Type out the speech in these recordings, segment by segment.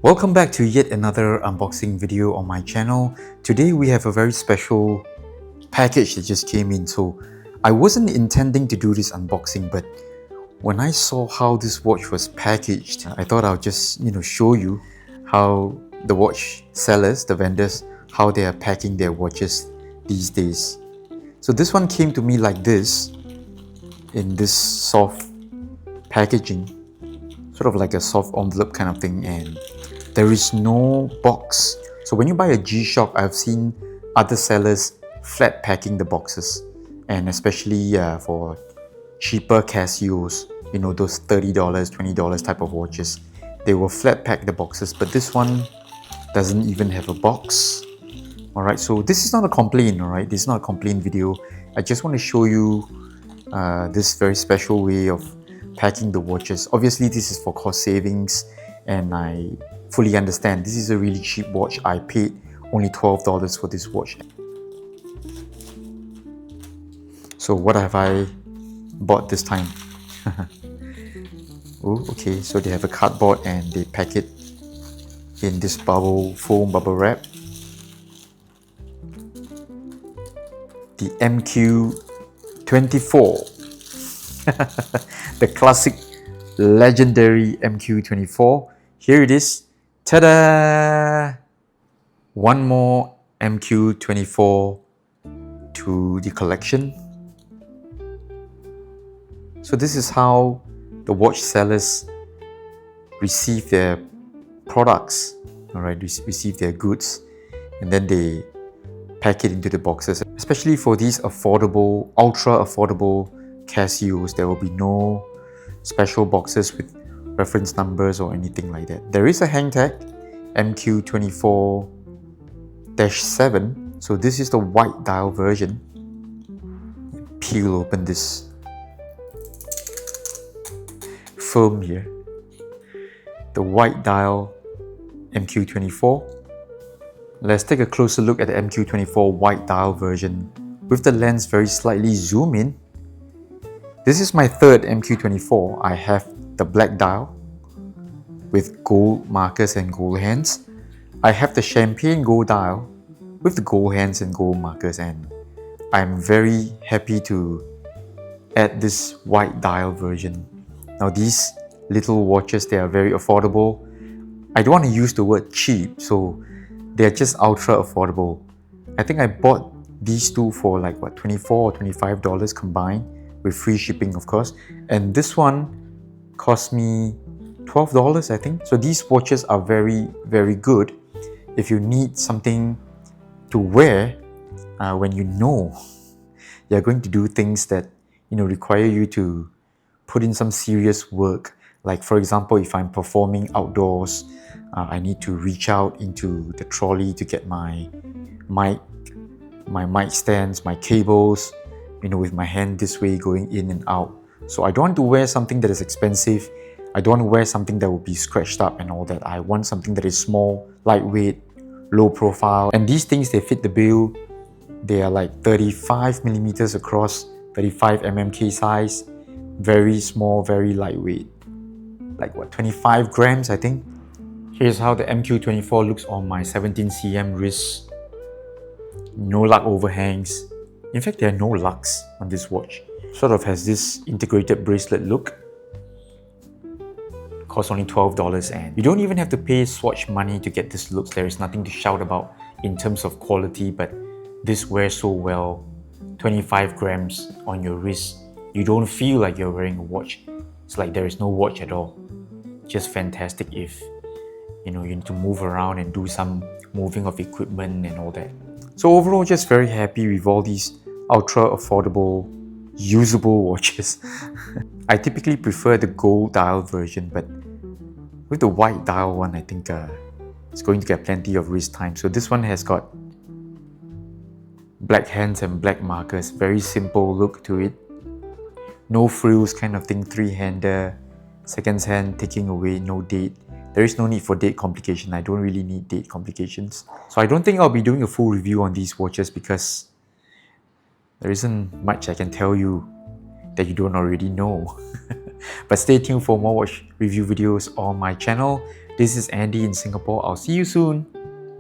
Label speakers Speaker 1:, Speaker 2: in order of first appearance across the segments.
Speaker 1: Welcome back to yet another unboxing video on my channel. Today we have a very special package that just came in. So I wasn't intending to do this unboxing, but when I saw how this watch was packaged, I thought I'll just show you how the watch sellers, the vendors, how they are packing their watches these days. So this one came to me like this, in this soft packaging, sort of like a soft envelope kind of thing, and there is no box. So when you buy a G-Shock, I've seen other sellers flat packing the boxes, and especially for cheaper Casios, those $30, $20 type of watches, they will flat pack the boxes, but this one doesn't even have a box. Alright, so this is not a complaint, alright? This is not a complaint video. I just want to show you this very special way of packing the watches. Obviously, this is for cost savings, and I fully understand. This is a really cheap watch. I paid only $12 for this watch. So what have I bought this time? Oh, okay, so they have a cardboard and they pack it in this foam bubble wrap. The MQ-24. The classic, legendary MQ-24. Here it is. Ta-da! One more MQ-24 to the collection. So this is how the watch sellers receive their products, alright, receive their goods, and then they pack it into the boxes. Especially for these affordable, ultra affordable Casios, there will be no special boxes with reference numbers or anything like that. There is a hang tag, MQ-24-7. So this is the white dial version. Peel open this foam here. The white dial MQ-24. Let's take a closer look at the MQ-24 white dial version with the lens very slightly zoom in. This is my third MQ-24. I have the black dial with gold markers and gold hands. I have the champagne gold dial with the gold hands and gold markers, and I'm very happy to add this white dial version. Now these little watches, they are very affordable. I don't want to use the word cheap, so they're just ultra affordable. I think I bought these two for like what, $24 or $25 combined, with free shipping of course, and this one cost me $12, I think. So these watches are very, very good if you need something to wear when you're going to do things that require you to put in some serious work. Like for example, if I'm performing outdoors, I need to reach out into the trolley to get my mic stands, my cables, with my hand this way going in and out. So I don't want to wear something that is expensive. I don't want to wear something that will be scratched up and all that. I want something that is small, lightweight, low profile. And these things, they fit the bill. They are like 35 millimeters across, 35 mm size, very small, very lightweight. Like what, 25 grams, I think. Here's how the MQ-24 looks on my 17 cm wrist. No lug overhangs. In fact, there are no lugs on this watch. Sort of has this integrated bracelet look. Costs only $12, and you don't even have to pay Swatch money to get this look. There is nothing to shout about in terms of quality, but this wears so well. 25 grams on your wrist. You don't feel like you're wearing a watch. It's like there is no watch at all. Just fantastic if you need to move around and do some moving of equipment and all that. So overall, just very happy with all these ultra affordable, usable watches. I typically prefer the gold dial version, but with the white dial one, I think it's going to get plenty of wrist time. So this one has got black hands and black markers. Very simple look to it. No frills kind of thing, three-hander, second hand, taking away, no date. There is no need for date complication. I don't really need date complications. So I don't think I'll be doing a full review on these watches because there isn't much I can tell you that you don't already know. But stay tuned for more watch review videos on my channel. This is Andy in Singapore. I'll see you soon.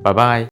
Speaker 1: Bye bye.